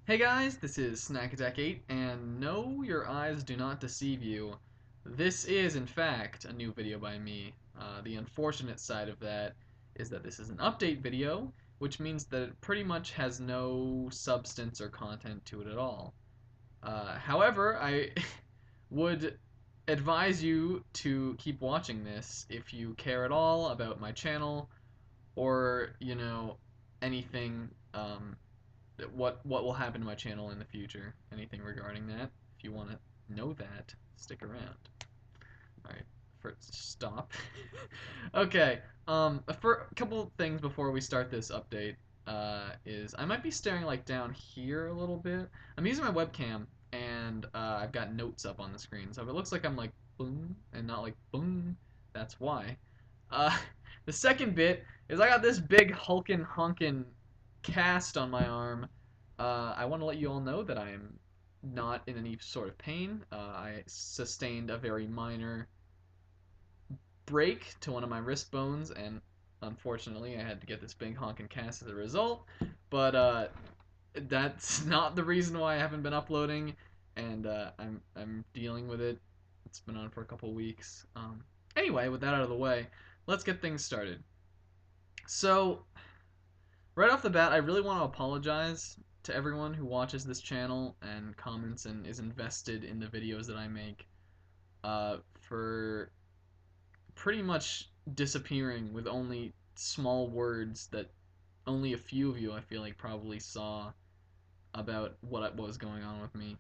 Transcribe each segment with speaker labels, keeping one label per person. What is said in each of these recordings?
Speaker 1: Hey guys, this is Snack Attack 8, and no, your eyes do not deceive you. This is, in fact, a new video by me. The unfortunate side of that is that this is an update video, which means that it pretty much has no substance or content to it at all. However, I would advise you to keep watching this if you care at all about my channel or, anything what will happen to my channel in the future, anything regarding that. If you want to know that, stick around. Alright, first stop. Okay, for a couple things before we start this update, is I might be staring like down here a little bit. I'm using my webcam, and I've got notes up on the screen, so if it looks like I'm like boom and not like boom, that's why. Uh, the second bit is I got this big hulkin' honkin' cast on my arm. I want to let you all know that I am not in any sort of pain. I sustained a very minor break to one of my wrist bones, and unfortunately, I had to get this big honkin' cast as a result. But that's not the reason why I haven't been uploading, and I'm dealing with it. It's been on for a couple weeks. Anyway, with that out of the way, let's get things started. So, right off the bat, I really want to apologize to everyone who watches this channel and comments and is invested in the videos that I make, for pretty much disappearing with only small words that only a few of you, I feel like, probably saw about what was going on with me.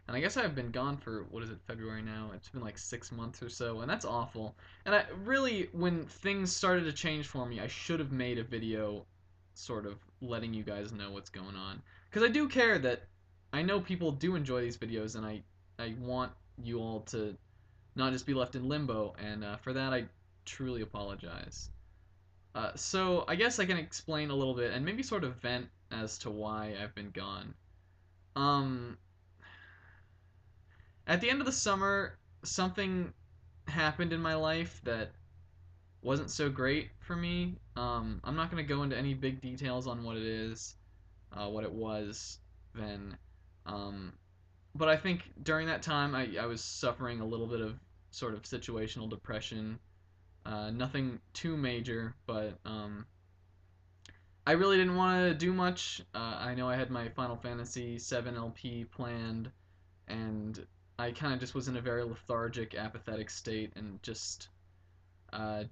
Speaker 1: And I guess I've been gone for, what is it, February now? It's been like 6 months or so, and that's awful. And I really, when things started to change for me, I should have made a video sort of letting you guys know what's going on. Because I do care that I know people do enjoy these videos, and I want you all to not just be left in limbo, and for that I truly apologize. So I guess I can explain a little bit, and maybe sort of vent as to why I've been gone. Um, at the end of the summer, something happened in my life that wasn't so great for me. I'm not going to go into any big details on what it is, what it was then. Um, but I think during that time, I was suffering a little bit of sort of situational depression. Nothing too major, but I really didn't want to do much. I know I had my Final Fantasy VII LP planned, and I kind of just was in a very lethargic, apathetic state, and just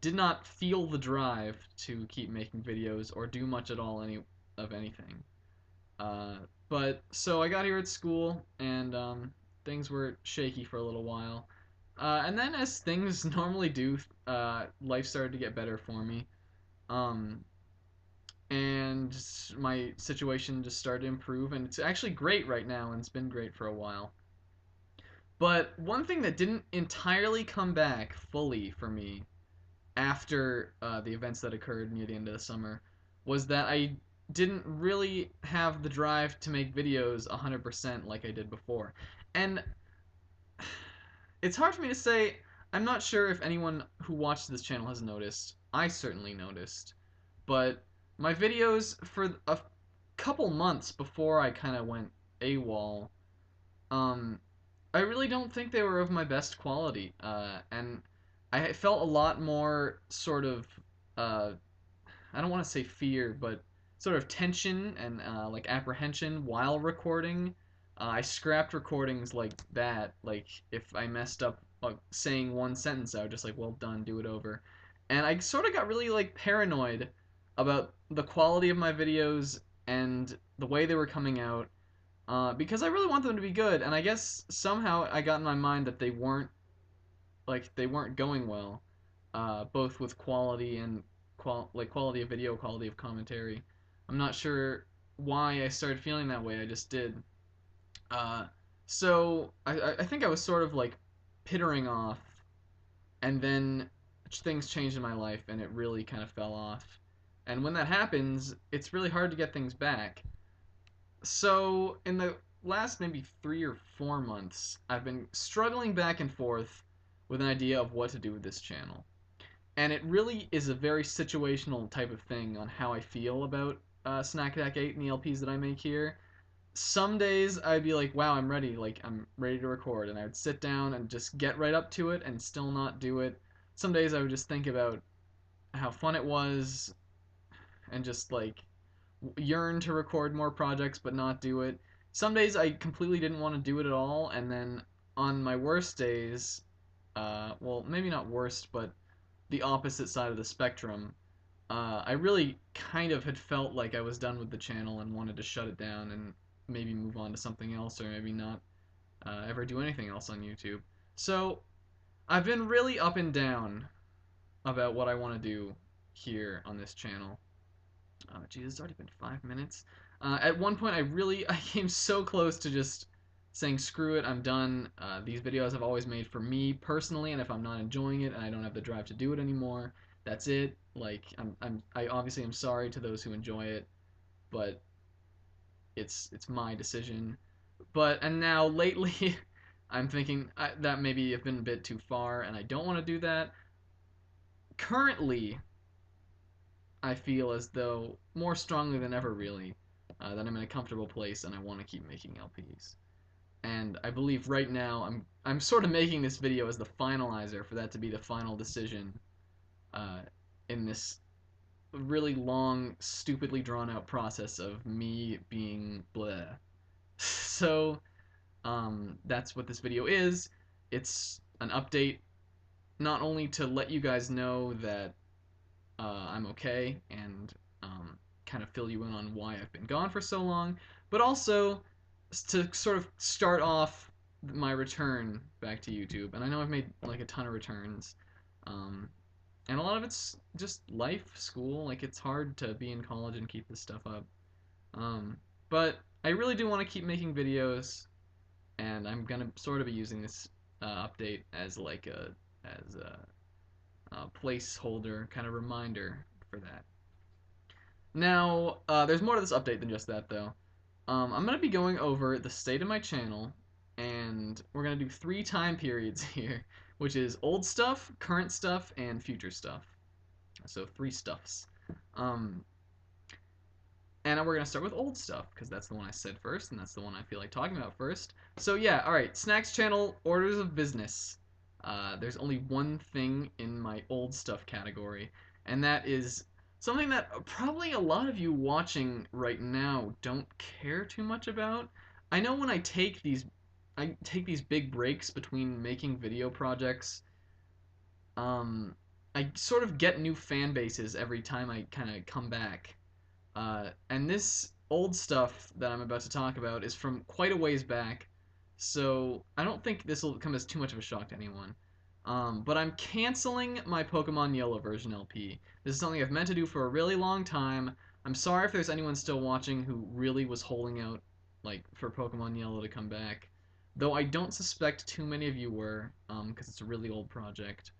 Speaker 1: did not feel the drive to keep making videos or do much at all of anything. But so I got here at school, and things were shaky for a little while. And then, as things normally do, life started to get better for me. Um, and my situation just started to improve, and it's actually great right now, and it's been great for a while. But one thing that didn't entirely come back fully for me after the events that occurred near the end of the summer was that I didn't really have the drive to make videos 100% like I did before. And it's hard for me to say. I'm not sure if anyone who watches this channel has noticed. I certainly noticed. But my videos for a couple months before I kind of went AWOL, um, I really don't think they were of my best quality. And I felt a lot more sort of, uh, I don't want to say fear, but sort of tension and like apprehension while recording. I scrapped recordings like that. Like if I messed up saying one sentence, I would just like, well done, do it over. And I sort of got really like paranoid about the quality of my videos and the way they were coming out, because I really want them to be good. And I guess somehow I got in my mind that they weren't going well, both with quality and quality of video, quality of commentary. I'm not sure why I started feeling that way. I just did. Uh, so I think I was sort of like pittering off, and then things changed in my life, and it really kind of fell off. And when that happens, it's really hard to get things back. So in the last maybe 3 or 4 months, I've been struggling back and forth with an idea of what to do with this channel. And it really is a very situational type of thing on how I feel about Snack Attack 8 and the LPs that I make here, some days I'd be like, wow, I'm ready. Like, I'm ready to record. And I would sit down and just get right up to it and still not do it. Some days I would just think about how fun it was and just, like, yearn to record more projects but not do it. Some days I completely didn't want to do it at all. And then on my worst days, well, maybe not worst, but the opposite side of the spectrum, I really kind of had felt like I was done with the channel and wanted to shut it down and maybe move on to something else or maybe not ever do anything else on YouTube. So I've been really up and down about what I want to do here on this channel. Geez, it's already been 5 minutes. At one point, I came so close to just saying, screw it, I'm done. These videos I've always made for me personally, and if I'm not enjoying it and I don't have the drive to do it anymore, that's it. Like, I obviously am sorry to those who enjoy it, but it's my decision. And now lately, I'm thinking that maybe have been a bit too far, and I don't want to do that. Currently, I feel as though more strongly than ever, really, that I'm in a comfortable place and I want to keep making LPs. And I believe right now I'm sort of making this video as the finalizer for that to be the final decision in this really long, stupidly drawn out process of me being bleh. So that's what this video is. It's an update, not only to let you guys know that I'm okay and kind of fill you in on why I've been gone for so long, but also to sort of start off my return back to YouTube. And I know I've made like a ton of returns, and a lot of it's just life, school. Like, it's hard to be in college and keep this stuff up. But I really do want to keep making videos, and I'm gonna sort of be using this update as like a placeholder kind of reminder for that. Now, there's more to this update than just that, though. I'm going to be going over the state of my channel, and we're going to do 3 time periods here, which is old stuff, current stuff, and future stuff. So 3 stuffs. And we're going to start with old stuff, because that's the one I said first, and that's the one I feel like talking about first. So yeah, alright, Snacks channel, orders of business. There's only one thing in my old stuff category, and that is something that probably a lot of you watching right now don't care too much about. I know when I take these big breaks between making video projects, I sort of get new fan bases every time I kind of come back. And this old stuff that I'm about to talk about is from quite a ways back, so I don't think this will come as too much of a shock to anyone. But I'm canceling my Pokemon Yellow version LP. This is something I've meant to do for a really long time. I'm sorry if there's anyone still watching who really was holding out, like, for Pokemon Yellow to come back. Though I don't suspect too many of you were, because it's a really old project.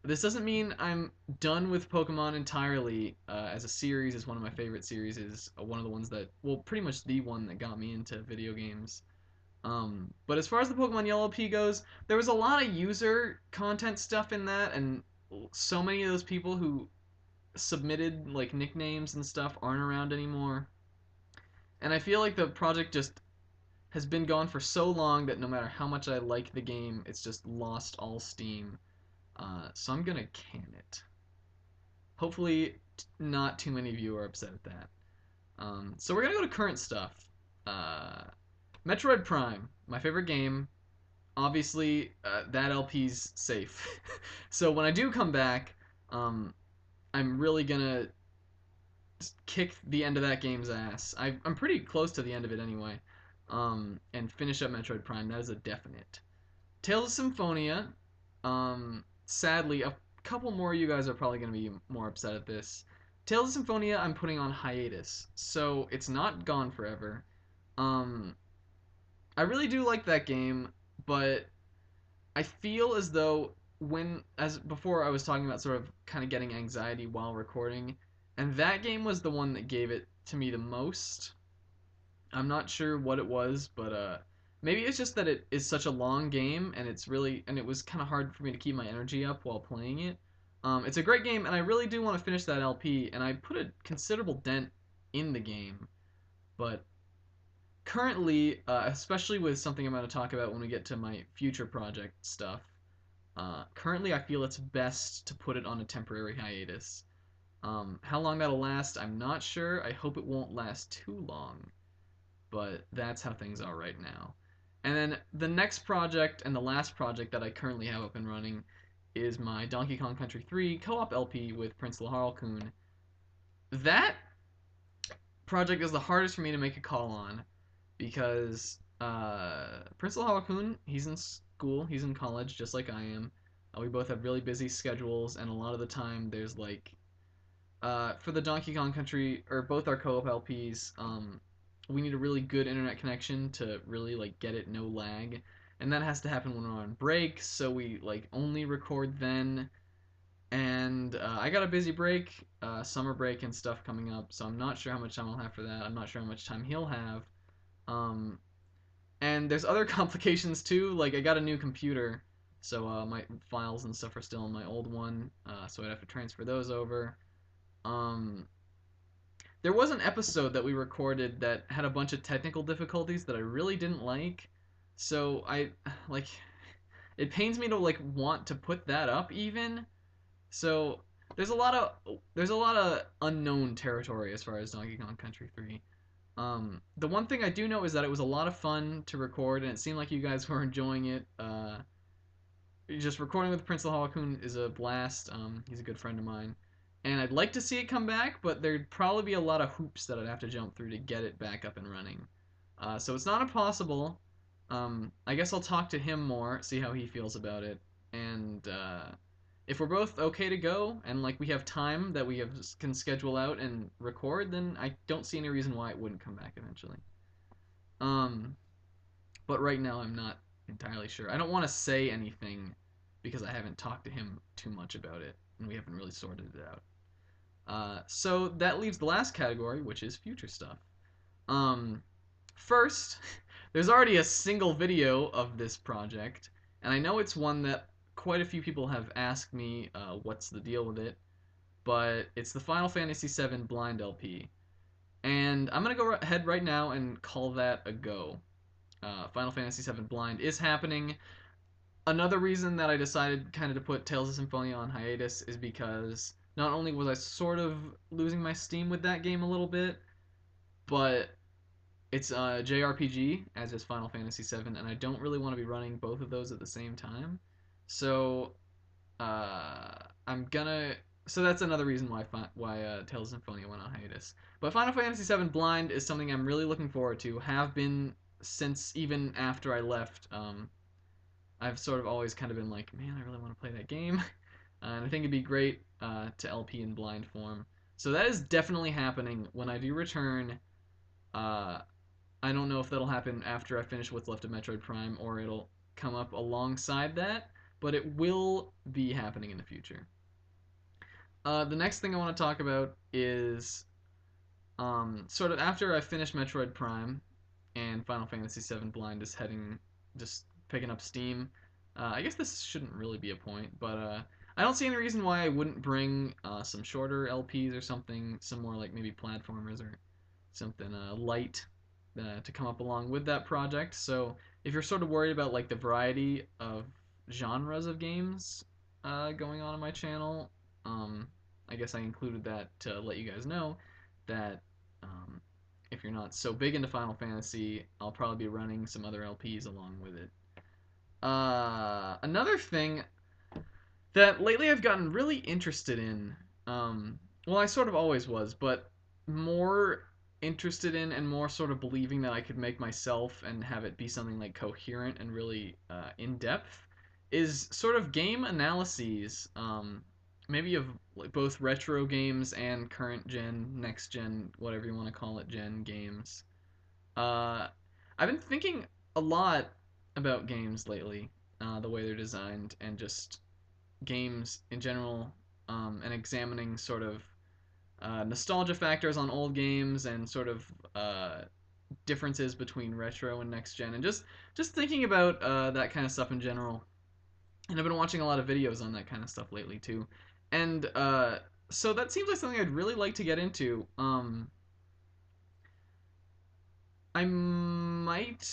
Speaker 1: This doesn't mean I'm done with Pokemon entirely. As a series, is one of my favorite series. Is one of the ones that, well, pretty much the one that got me into video games. But as far as the Pokemon Yellow P goes, there was a lot of user content stuff in that, and so many of those people who submitted like nicknames and stuff aren't around anymore. And I feel like the project just has been gone for so long that no matter how much I like the game, it's just lost all steam. So I'm gonna can it. Hopefully not too many of you are upset at that. So we're gonna go to current stuff. Metroid Prime, my favorite game. Obviously, that LP's safe. So when I do come back, I'm really gonna kick the end of that game's ass. I'm pretty close to the end of it anyway. And finish up Metroid Prime. That is a definite. Tales of Symphonia. Sadly, a couple more of you guys are probably going to be more upset at this. Tales of Symphonia I'm putting on hiatus, so it's not gone forever. I really do like that game, but I feel as though as before I was talking about sort of kind of getting anxiety while recording, and that game was the one that gave it to me the most. I'm not sure what it was, but maybe it's just that it is such a long game, and it was kind of hard for me to keep my energy up while playing it. It's a great game, and I really do want to finish that LP, and I put a considerable dent in the game. But currently, especially with something I'm going to talk about when we get to my future project stuff, currently I feel it's best to put it on a temporary hiatus. How long that'll last, I'm not sure. I hope it won't last too long, but that's how things are right now. And then the next project and the last project that I currently have up and running is my Donkey Kong Country 3 co-op LP with Prince Laharl-kun. That project is the hardest for me to make a call on because Prince Laharl-kun, he's in school, he's in college just like I am. We both have really busy schedules, and a lot of the time there's like for the Donkey Kong Country, or both our co-op LPs, we need a really good internet connection to really like get it no lag, and that has to happen when we're on break. So we like only record then, and I got a busy break, summer break and stuff coming up, so I'm not sure how much time I'll have for that. I'm not sure how much time he'll have. Um, and there's other complications too. Like I got a new computer, so my files and stuff are still in my old one, so I'd have to transfer those over. Um, there was an episode that we recorded that had a bunch of technical difficulties that I really didn't like. So I like it pains me to like want to put that up even. So there's a lot of unknown territory as far as Donkey Kong Country 3. The one thing I do know is that it was a lot of fun to record, and it seemed like you guys were enjoying it. Just recording with Prince Laharl-kun is a blast. He's a good friend of mine, and I'd like to see it come back, but there'd probably be a lot of hoops that I'd have to jump through to get it back up and running. So it's not impossible. I guess I'll talk to him more, see how he feels about it, and if we're both okay to go, and like we have time that can schedule out and record, then I don't see any reason why it wouldn't come back eventually. Um, but right now I'm not entirely sure. I don't want to say anything because I haven't talked to him too much about it, and we haven't really sorted it out. So that leaves the last category, which is future stuff. Um, First, there's already a single video of this project, and I know it's one that quite a few people have asked me what's the deal with it, but it's the Final Fantasy VII Blind LP. And I'm going to go ahead right now and call that a go. Final Fantasy VII Blind is happening. Another reason that I decided kind of to put Tales of Symphonia on hiatus is because not only was I sort of losing my steam with that game a little bit, but it's a JRPG, as is Final Fantasy VII, and I don't really want to be running both of those at the same time. So I'm gonna. So that's another reason why Tales of Symphonia went on hiatus. But Final Fantasy VII Blind is something I'm really looking forward to. Have been since even after I left. I've sort of always kind of been like, man, I really want to play that game, and I think it'd be great to LP in blind form. So that is definitely happening when I do return. Uh, I don't know if that'll happen after I finish what's left of Metroid Prime or it'll come up alongside that, but it will be happening in the future. The next thing I want to talk about is sort of after I finish Metroid Prime and Final Fantasy VII Blind is just picking up steam. I guess this shouldn't really be a point, but I don't see any reason why I wouldn't bring some shorter LPs or something, some more like maybe platformers or something light to come up along with that project. So if you're sort of worried about like the variety of genres of games going on my channel, I guess I included that to let you guys know that if you're not so big into Final Fantasy, I'll probably be running some other LPs along with it. Another thing that lately I've gotten really interested in, well, I sort of always was, but more interested in and more sort of believing that I could make myself and have it be something like coherent and really in depth, is sort of game analyses, maybe of like both retro games and current gen, next gen, whatever you want to call it, gen games. Uh, I've been thinking a lot about games lately, the way they're designed, and just games in general, and examining sort of nostalgia factors on old games and sort of differences between retro and next gen, and just thinking about that kind of stuff in general. And I've been watching a lot of videos on that kind of stuff lately too, and so that seems like something I'd really like to get into. I might.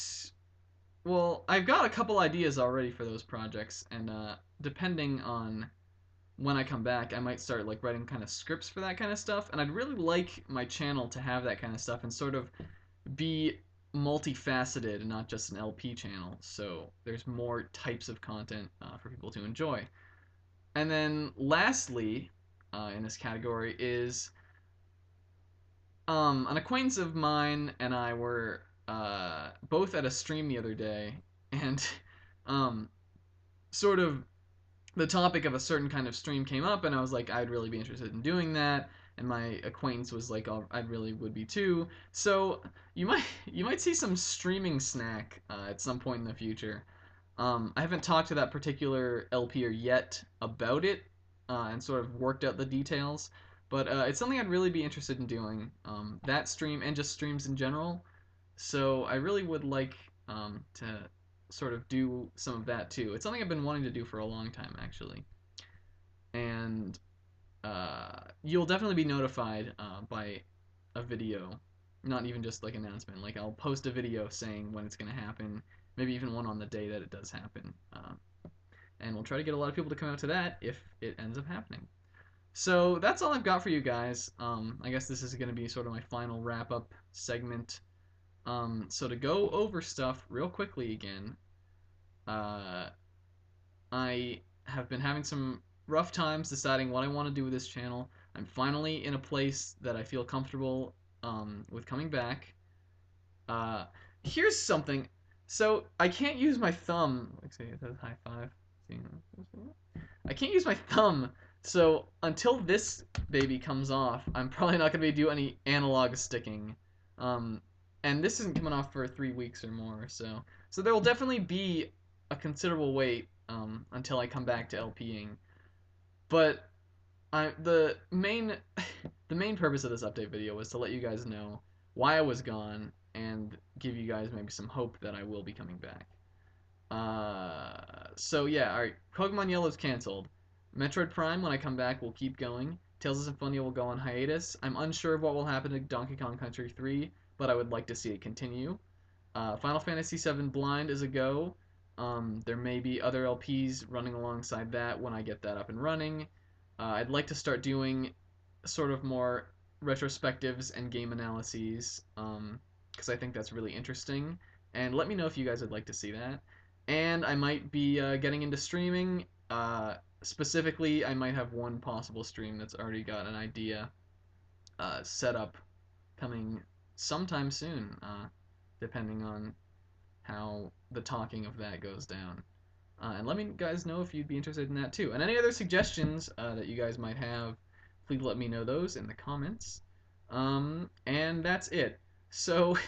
Speaker 1: Well, I've got a couple ideas already for those projects, and depending on when I come back, I might start like writing kind of scripts for that kind of stuff. And I'd really like my channel to have that kind of stuff and sort of be multifaceted and not just an LP channel. So there's more types of content for people to enjoy. And then lastly, in this category is an acquaintance of mine and I were both at a stream the other day, and um, sort of the topic of a certain kind of stream came up, and I was like, I'd really be interested in doing that. And my acquaintance was like, I really would be too. So you might see some streaming snack at some point in the future. I haven't talked to that particular LPer yet about it and sort of worked out the details, but it's something I'd really be interested in doing. That stream and just streams in general. So I really would like to sort of do some of that too. It's something I've been wanting to do for a long time, actually. And you'll definitely be notified by a video, not even just like announcement. Like I'll post a video saying when it's going to happen, maybe even one on the day that it does happen. And we'll try to get a lot of people to come out to that if it ends up happening. So that's all I've got for you guys. I guess this is going to be sort of my final wrap up segment. So to go over stuff real quickly again, uh, I have been having some rough times deciding what I want to do with this channel. I'm finally in a place that I feel comfortable with coming back. Uh, Here's something. So I can't use my thumb. Like say it says high five. I can't use my thumb. So until this baby comes off, I'm probably not gonna be do any analog sticking. Um, and this isn't coming off for 3 weeks or more. So there will definitely be a considerable wait until I come back to LPing. But the main the main purpose of this update video was to let you guys know why I was gone and give you guys maybe some hope that I will be coming back. So yeah, alright, Pokemon Yellow's cancelled. Metroid Prime, when I come back, will keep going. Tales of Symphonia will go on hiatus. I'm unsure of what will happen to Donkey Kong Country 3, but I would like to see it continue. Final Fantasy VII Blind is a go. There may be other LPs running alongside that when I get that up and running. I'd like to start doing sort of more retrospectives and game analyses because I think that's really interesting. And let me know if you guys would like to see that. And I might be getting into streaming. Specifically, I might have one possible stream that's already got an idea set up coming sometime soon, depending on how the talking of that goes down. And let me guys know if you'd be interested in that too. And any other suggestions that you guys might have, please let me know those in the comments. And that's it. So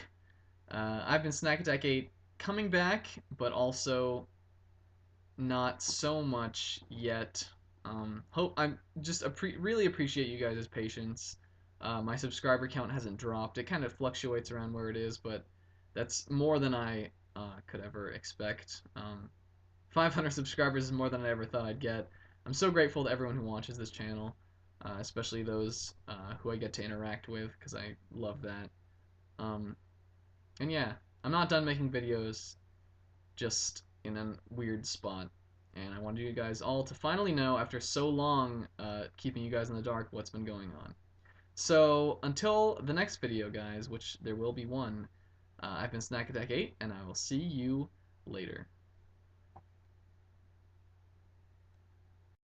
Speaker 1: I've been Snack Attack 8 coming back, but also not so much yet. Hope I'm just really appreciate you guys' patience. My subscriber count hasn't dropped. It kind of fluctuates around where it is, but that's more than I could ever expect. 500 subscribers is more than I ever thought I'd get. I'm so grateful to everyone who watches this channel, especially those who I get to interact with, because I love that. And yeah, I'm not done making videos, just in a weird spot. And I wanted you guys all to finally know, after so long keeping you guys in the dark, what's been going on. So, until the next video, guys, which there will be one, I've been Snack Attack 8, and I will see you later.